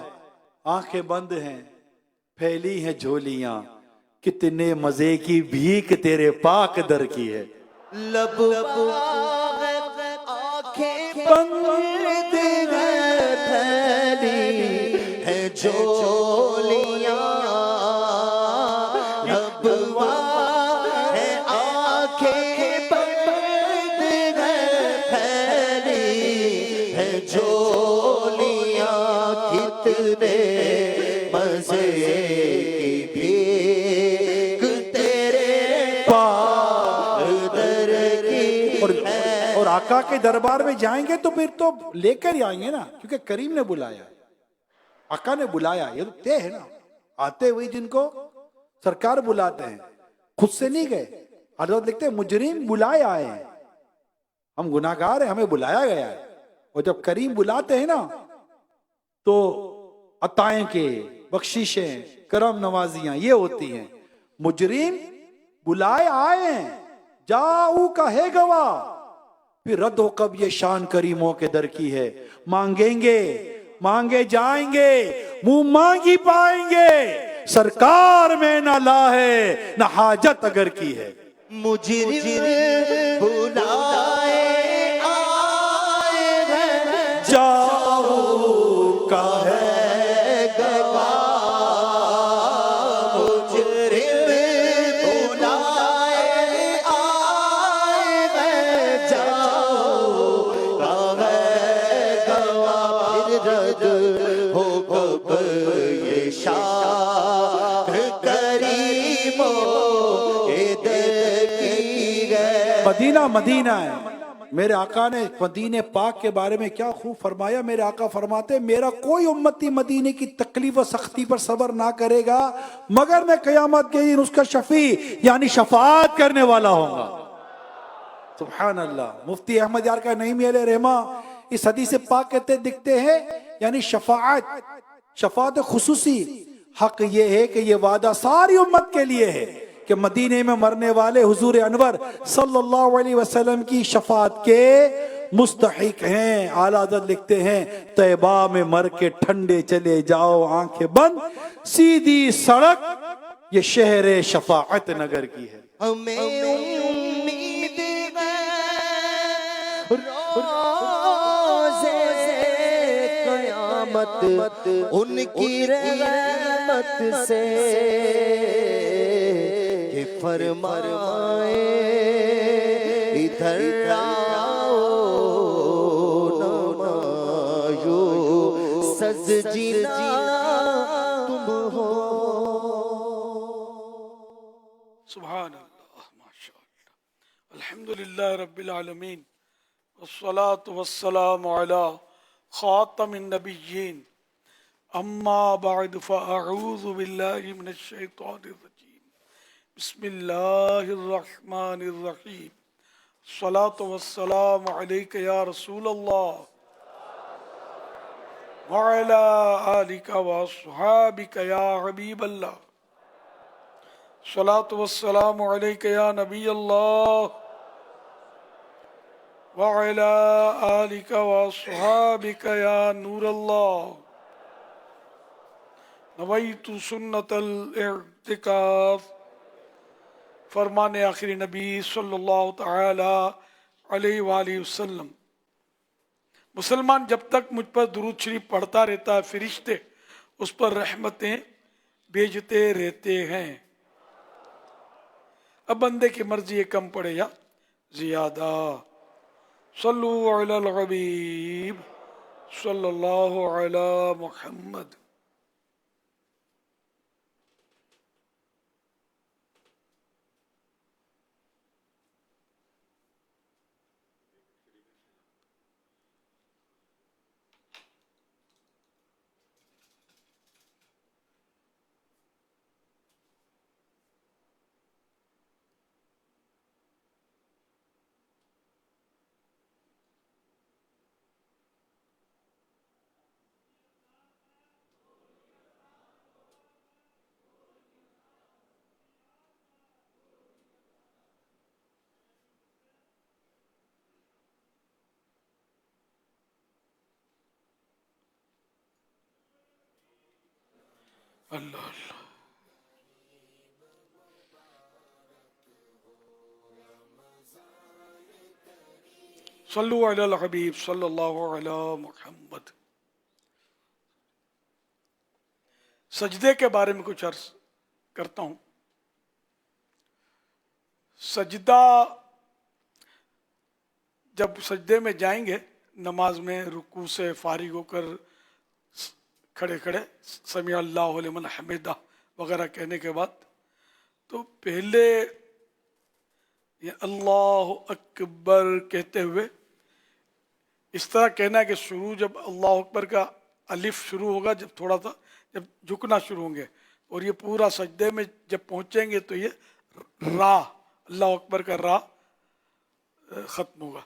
आंखें बंद हैं फैली है झोलियां, कितने मजे की भीख तेरे पाक दर की है। लब आंखें बंद है फैली है झोलियां, लबवा है आंखें बंद है फैली है झोलियां, कितने मजे की भीख तेरे और आका के दरबार में जाएंगे तो फिर तो लेकर ही आएंगे ना, क्योंकि करीम ने बुलाया, आका ने बुलाया। ये तो तय है ना, आते हुए जिनको सरकार बुलाते हैं, खुद से नहीं गए। हजरत लिखते हैं मुजरिम बुलाए आए हैं, हम गुनाहगार हैं, हमें बुलाया गया है। और जब करीम बुलाते हैं ना तो अताएं के बख्शिशें करम नवाजियां ये होती हैं। मुजरिम बुलाए आए हैं, जाऊ का है गवाह, फिर रद्द हो कब ये शान करीमों के दर की है। मांगेंगे मांगे जाएंगे, मुंह मांगी पाएंगे, सरकार में ना ला है ना हाजत अगर की है। मुजरिम बुलाए आए हैं, जाऊ का है गवाह। मुजरिम बुलाए आए हैं, जाओ का है गवाह। फिर रद्द हो कब मदीना मदीना है। मेरे आका ने मदीने पाक के बारे में क्या खूब फरमाया। मेरे आका फरमाते मेरा कोई उम्मती मदीने की तकलीफ और सख्ती पर सब्र ना करेगा मगर मैं क़यामत के दिन उसका शफी यानी शफाअत करने वाला होगा। सुभान अल्लाह। मुफ्ती अहमद यार का नईमी अलैहि रहमा इस हदीस पाक कहते दिखते हैं यानी शफाअत खुसूसी हक ये है कि ये वादा सारी उम्मत के लिए है कि मदीने में मरने वाले हुजूर अनवर सल्लल्लाहु अलैहि वसल्लम की शफाअत के मुस्तहिक हैं। आला हज़रत लिखते हैं तैबा में मर के ठंडे चले जाओ आंखें बंद, सीधी सड़क ये शहर शफाअत नगर की है। हमें उम्मीद है रोज़े क़यामत उनकी रहमत से कि फरमाए इधर आओ नमायो सजजीना तुम हो। सुभान अल्लाह माशाअल्लाह अल्हम्दुलिल्लाह रब्बिल आलमीन वस्सलातु वस्सलामु अला खातमिन नबिय्यीन अम्मा बअद फअऊज़ु बिल्लाहि मिनश शैतानिर रजीम बिस्मिल्लाहिर रहमानिर रहीम सलातु वस्सलामु अलैका या रसूलल्लाह व अला आलिका व अस्हाबिका या हबीबल्लाह सलातु वस्सलामु अलैका या नबी अल्लाह व अला आलिका व अस्हाबिका या नूर अल्लाह नवैतु सुन्नतल इअ्तिकाफ। फरमाने आखिरी नबी सल्लल्लाहु तआला अलैहि वालैहि वसल्लम मुसलमान जब तक मुझ पर दुरूद शरीफ पढ़ता रहता है फरिश्ते उस पर रहमतें भेजते रहते हैं। अब बंदे की मर्जी है कम पड़े या ज्यादा। सल्लु अलल हबीब सल्लल्लाहु अला मुहम्मद। अल्लाह अल्लाह। सल्लु अलल हबीब सल्लल्लाहु अला मुहम्मद। सजदे के बारे में कुछ अर्ज करता हूं। सजदा जब सजदे में जाएंगे नमाज में रुकू से फारिग होकर खड़े खड़े समी अल्लाहु लिमन हमिदा वगैरह कहने के बाद तो पहले ये अल्लाह अकबर कहते हुए इस तरह कहना है कि शुरू जब अल्लाह अकबर का अलिफ शुरू होगा जब थोड़ा सा जब झुकना शुरू होंगे और ये पूरा सजदे में जब पहुंचेंगे तो ये रा अल्लाह अकबर का रा खत्म होगा।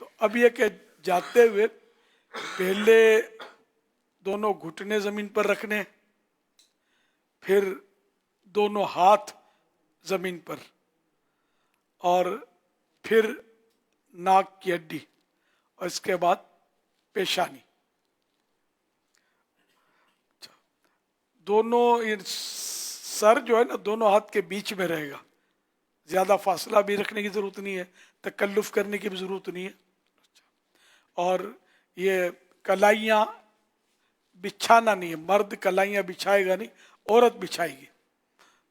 तो अब ये कि जाते हुए पहले दोनों घुटने जमीन पर रखने, फिर दोनों हाथ जमीन पर और फिर नाक की हड्डी और इसके बाद पेशानी। दोनों ये सर जो है ना दोनों हाथ के बीच में रहेगा। ज्यादा फासला भी रखने की जरूरत नहीं है, तकल्लुफ करने की भी जरूरत नहीं है। और ये कलाइयाँ बिछाना नहीं है, मर्द कलाइयाँ बिछाएगा नहीं, औरत बिछाएगी।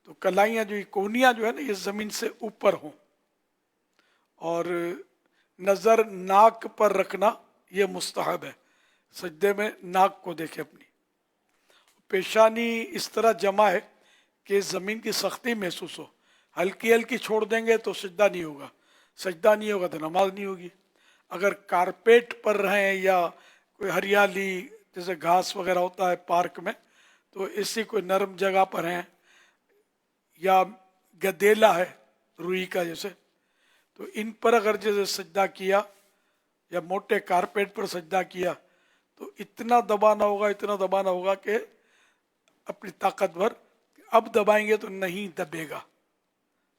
तो कलाइयाँ जो कोनियाँ जो है ना ये जमीन से ऊपर हों और नजर नाक पर रखना ये मुस्तहब है। सजदे में नाक को देखे अपनी। पेशानी इस तरह जमा है कि जमीन की सख्ती महसूस हो। हल्की हल्की छोड़ देंगे तो सजदा नहीं होगा, सजदा नहीं होगा तो नमाज नहीं होगी। अगर कारपेट पर रहें या कोई हरियाली जैसे घास वगैरह होता है पार्क में, तो ऐसी कोई नरम जगह पर हैं, या गदेला है रुई का जैसे, तो इन पर अगर जैसे सजदा किया या मोटे कारपेट पर सजदा किया तो इतना दबाना होगा, इतना दबाना होगा कि अपनी ताकत भर, अब दबाएंगे तो नहीं दबेगा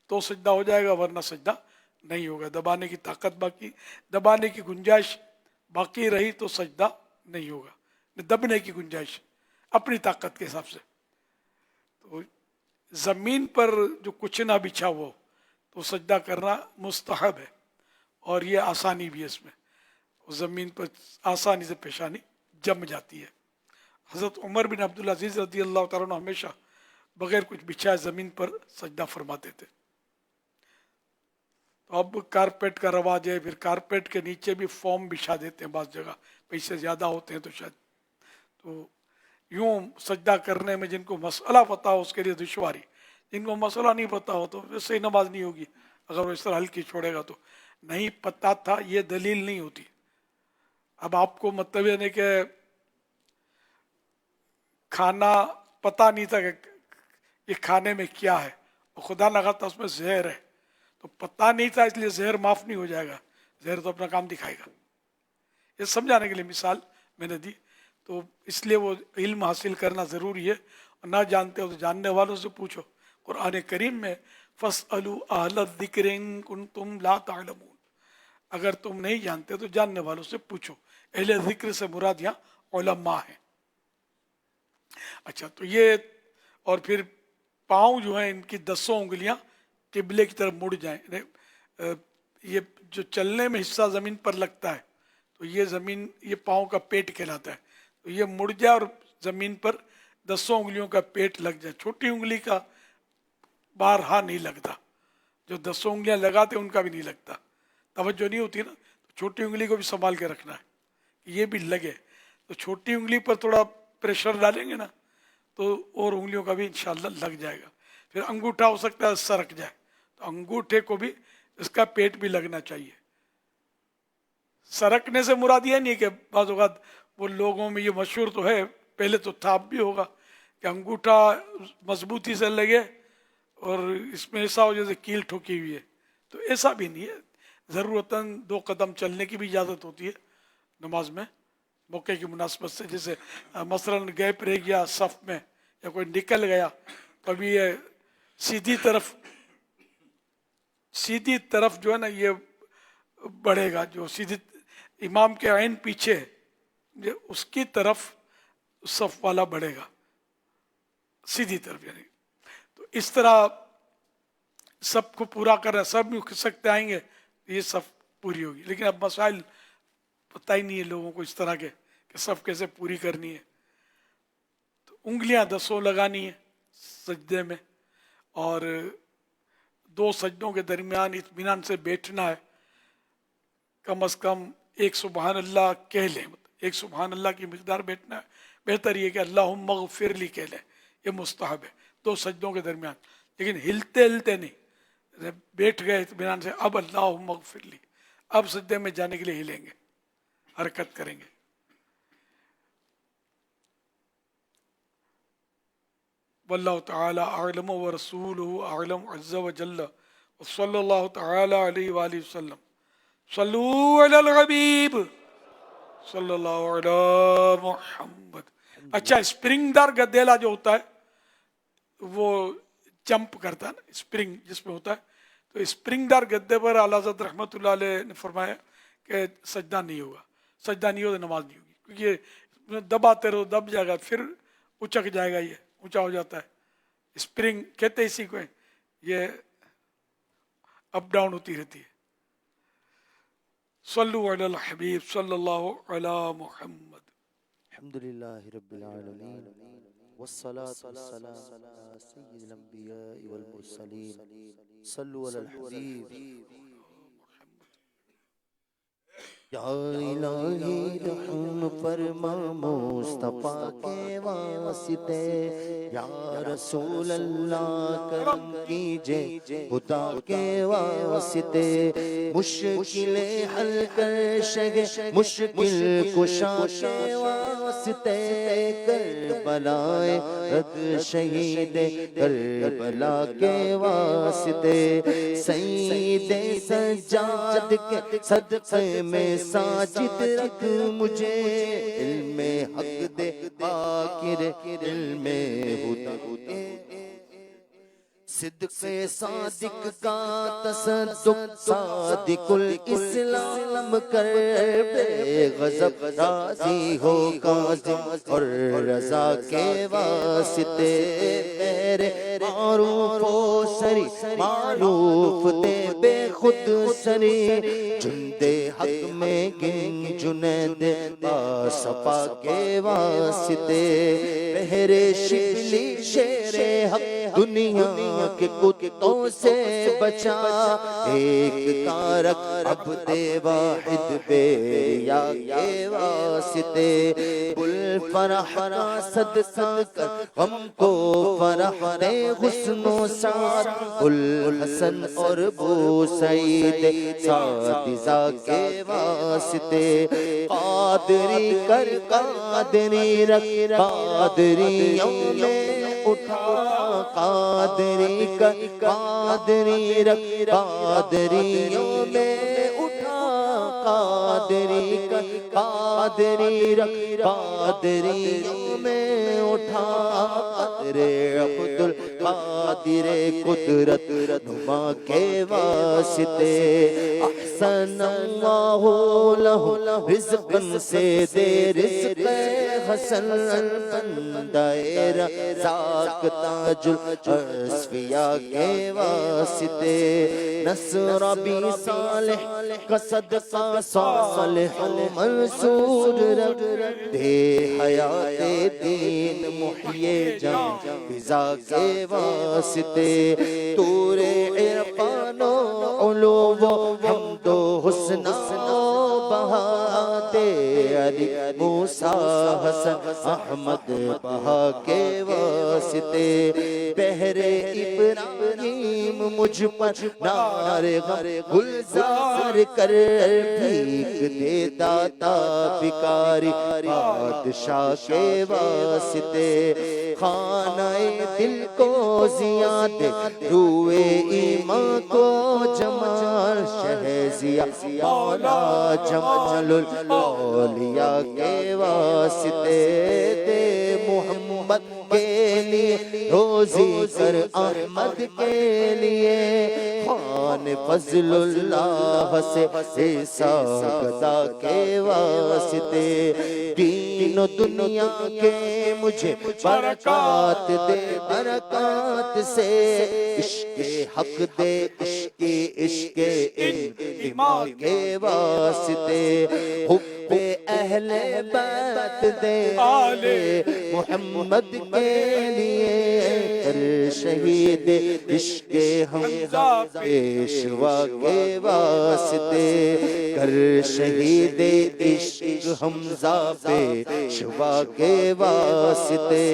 तो सजदा हो जाएगा, वरना सजदा नहीं होगा। दबाने की ताकत बाकी, दबाने की गुंजाइश बाकी रही तो सजदा नहीं होगा, दबने की गुंजाइश अपनी ताकत के हिसाब से। तो जमीन पर जो कुछ ना बिछा हो तो सजदा करना मुस्तहब है, और ये आसानी भी है इसमें, जमीन पर आसानी से पेशानी जम जाती है। हजरत उमर बिन अब्दुल अजीज रदी अल्लाह तआला अन्हु हमेशा बगैर कुछ बिछाए जमीन पर सजदा फरमाते थे। तो अब कारपेट का रवाज है, फिर कारपेट के नीचे भी फॉर्म बिछा देते हैं, बाज़ जगह पैसे ज़्यादा होते हैं तो शायद। तो यूं सजदा करने में जिनको मसला पता हो उसके लिए दुश्वारी, जिनको मसला नहीं पता हो तो वैसे ही नमाज नहीं होगी अगर वो इस तरह हल्की छोड़ेगा तो। नहीं पता था ये दलील नहीं होती। अब आपको मतलब यानी कि खाना पता नहीं था कि ये खाने में क्या है, और खुदा न खास्ता उसमें जहर है, तो पता नहीं था इसलिए जहर माफ नहीं हो जाएगा, जहर तो अपना काम दिखाएगा। ये समझाने के लिए मिसाल मैंने दी। तो इसलिए वो इल्म हासिल करना ज़रूरी है, और ना जानते हो तो जानने वालों से पूछो। कुरान करीम में फस्अलू अहल ज़िक्र इन कुंतुम ला तालमून, अगर तुम नहीं जानते तो जानने वालों से पूछो। अहले ज़िक्र से मुराद यहाँ उलमा है। अच्छा, तो ये, और फिर पाँव जो हैं इनकी 10 उंगलियां किबले की तरफ मुड़ जाएं। ये जो चलने में हिस्सा ज़मीन पर लगता है तो ये ज़मीन, ये पाँव का पेट कहलाता है, तो ये मुड़ जाए और ज़मीन पर 10 उंगलियों का पेट लग जाए। छोटी उंगली का बारहा नहीं लगता, जो 10 उंगलियां लगाते उनका भी नहीं लगता, तवज्जो नहीं होती ना। तो छोटी उंगली को भी संभाल के रखना है कि ये भी लगे। तो छोटी उंगली पर थोड़ा प्रेशर डालेंगे ना तो और उंगलियों का भी इंशाल्लाह लग जाएगा। फिर अंगूठा हो सकता है सरक जाए, तो अंगूठे को भी इसका पेट भी लगना चाहिए। सरकने से मुराद ये नहीं कि बाज़ औक़ात वो लोगों में ये मशहूर तो है, पहले तो था अब भी होगा, कि अंगूठा मजबूती से लगे और इसमें ऐसा हो जैसे कील ठोकी हुई है, तो ऐसा भी नहीं है। ज़रूरतन 2 कदम चलने की भी इजाज़त होती है नमाज में मौके की मुनासबत से। जैसे मसलन गैप रह गया सफ़ में या कोई निकल गया, कभी ये सीधी तरफ जो है ना ये बढ़ेगा, जो सीधी इमाम के आइन पीछे जो उसकी तरफ सफ़ वाला बढ़ेगा सीधी तरफ, यानी तो इस तरह सबको पूरा कर रहा है, सब यूँ खिसकते आएंगे ये सब पूरी होगी। लेकिन अब मसाइल पता ही नहीं है लोगों को इस तरह के कि सब कैसे पूरी करनी है। तो उंगलियां 10 लगानी है सजदे में, और 2 सजदों के दरमियान इत्मीनान से बैठना है। कम अज कम 1 सुबहान अल्लाह कह लें, 1 सुबहान अल्लाह की मिकदार बैठना है। बेहतर ये कि अल्लाहुम्मा ग़फ़िरली कह लें, ये मुस्तहब है 2 सजदों के दरमियान। लेकिन हिलते हिलते नहीं, बैठ गए इत्मीनान से, अब अल्लाहुम्मा ग़फ़िरली, अब सजदे में जाने के लिए हिलेंगे, हरकत करेंगे। वल्लाहु तआला अअलम व रसूलुहु अअलम अज़्ज़ा व जल्ल व सल्लल्लाहु तआला अलैहि व आलिहि वसल्लम। सल्लू अलल हबीब सल्लल्लाहु अलैहि मुहम्मद। अच्छा, स्प्रिंगदार गदेला जो होता है वो जंप करता है ना, स्प्रिंग जिसमें होता है, तो स्प्रिंगदार गद्दे पर आला हज़रत रहमतुल्लाह अलैह ने फरमाया कि सजदा नहीं होगा, सजदा नहीं हो तो नमाज नहीं होगी, क्योंकि ये दबाते रहो दब जाएगा, फिर उचक जाएगा, ये ऊंचा हो जाता है। स्प्रिंग कहते इसी को, ये अप डाउन होती रहती है। सल्लु अलल हबीब सल्लल्लाहु अला मुहम्मद। अल्हम्दुलिल्लाहि रब्बिल आलमीन वस्सलातु वस्सलामु अला सय्यिदिल अंबिया वल मुरसलीन सल्लु अलल हबीब या इलाही रहम फरमा मुस्तफा के वास्ते, या रसूल अल्लाह करम कीजिए खुदा के वास्ते, मुश्किलें हल कर शगे मुश्किल कुशा के वास्ते, करबलाए रद शहीद करबला के वास्ते, सईदे सज्जाद के सदक़े में साजिद रख मुझे, इल्मे हक दे आखिर इल्मे हुदा, सिद्क़े सादिक का तसद्दुक़ सादिकुल इस्लाम कर, बेग़ज़ब राज़ी हो काज़िम और रज़ा के वास्ते, तेरे मारूफ हो सरी मारूफ दे बेखुद सरी, जुंदे हक में गिन जुनैद बासफा के वास्ते, पहरे शिबली शेरे हक दुनिया के कुत्तों से बचा, एक कारक अब दे वाहिद बेरिया के वास्ते, बुल फरह का सदका कर हमको फरह दे हुस्नो साद, बुल हसन और बू सईद सादिजा के वास्ते, कादरी कर कादरी रख कादरियों में उठा, कादरी कर कादरी रख कादरियों में उठा, कादरी कर कादरी रख कादरियों में उठा, रे अब्दुल कादिर कुदरत नुमा के वास्ते, अहसन अल्लाहु लहु रिज़्क़न से दे रिज़्क़ हसन, बंदाए रज़ाक ताजुल अस्फिया के वास्ते, नस्र बी सालिह का सदका सालिह मंसूर रख दे, हयाते दीन मुहिये जान फिजा के वास्ते, तूरे इरफानो उलूवो हमदो हुस्ना बहाते, अली मूसा हसन अहमद बहा के वास्ते, बहरे इब्राहिम मुझ पर नारे गुलजार कर, भीख दे दाता भिखारी बादशाह के वास्ते, खानाए दिल को जियाद रुए ईमान को जमाल, शहजिया मौला जमालुल औलिया के वास्ते, दे मुहम्मद के लिए रोजी कर अहमद के लिए, खान फजलुल्लाह से हिसाबदा के वास्ते, दीन दुनिया के मुझे बरकत दे बरकत से, इश्क़े हक दे इश्क़े इश्क़े इमाम के वास्ते, हुब्बे अहले बैत दे आले मुहम्मद के लिए, कर शहीद इश्क़े हमज़ा पेशवा के वास्ते, कर शहीद इश्क़ हमज़ा पेशवा के वास्ते,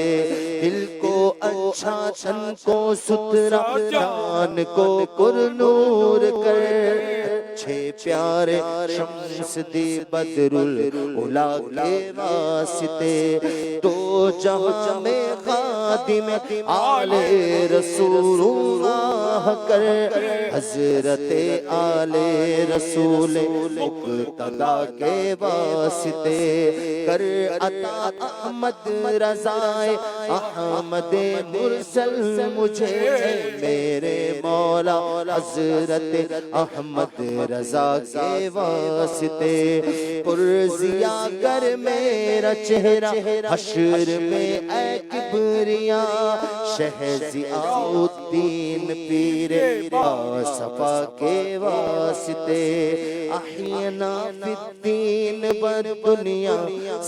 दिल को अच्छा तन को सुथरा जान को कुरनूर कर, अच्छे प्यारे शम्स दी बदरुल उला के वास्ते, तो जहां में खादिम आले रसूलुल्लाह कर, हजरते आले रसूल मुक्तदा के वास्ते, कर अता अहमद रज़ाए अहमद मुरसल मुझे, मेरे मौला हजरत अहमद रज़ा के वास्ते, पुरज़िया कर मेरा चेहरा हश्र में ऐ किबरिया, शहज़ियाउद्दीन पीरे बासफा के वास्ते, अहियना फिद्दीन बद्दुनिया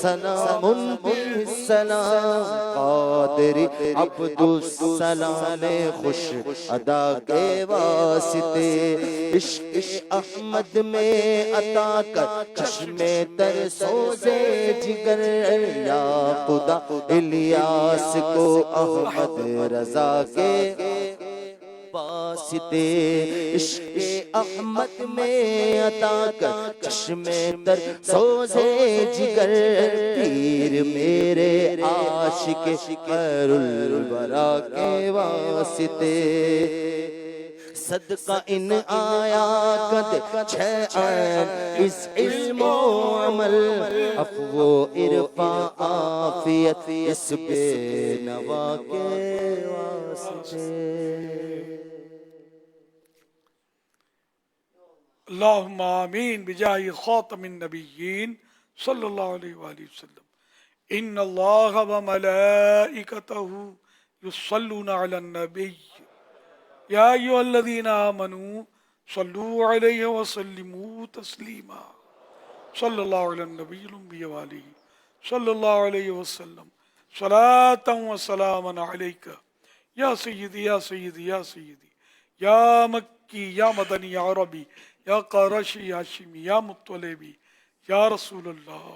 सलामुन बिस्सलाम, कादिर अब्दुस्सलाम खुश अदा के वास्ते, इश्क़ अहमद में अता कर चश्मे तर सोजे जिगर या खुदा इलियास को अहमद रजा के वास्ते इश्क़े अहमद में अता कर चश्मे तर सोजे जिगर पीर मेरे आशिक खैरुल वरा के वास्ते सदका इन आया कद छह आन इस इल्मो अमल अफवो इरफा आफियत इस पे नवा के वास्ते। अल्लाहुम्मा आमीन बिजाहि खातमिन नबिय्यीन सल्लल्लाहु अलैहि वसल्लम। इन्नल्लाह व मलाइकतहु युसल्लूना अलन नबी या अय्युहल्लज़ीना आमनू सल्लू अलैहि व सल्लिमू तस्लीमा सल्लल्लाहु अलन नबिय्यिल उम्मी व आलिहि सल्लल्लाहु अलैहि वसल्लम सलातन व सलामन अलैका या सय्यदी या सय्यदी या सय्यदी या मक्की या मदनी या अरबी या क़रशी या हाशिमी या मुत्तलिबी या रसूलल्लाह।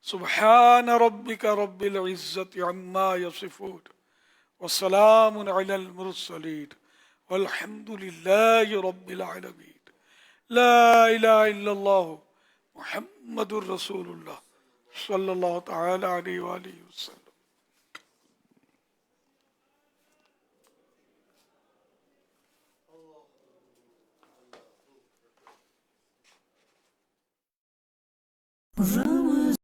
सुब्हान रब्बिका रब्बिल इज़्ज़ति अम्मा यसिफून वस्सलामुन अलल मुरसलीन वल्हम्दुलिल्लाहि रब्बिल आलमीन। ला इलाहा इल्लल्लाह मुहम्मदुर रसूलुल्लाह सल्लल्लाहु तआला अलैहि व आलिहि वसल्लम। Run.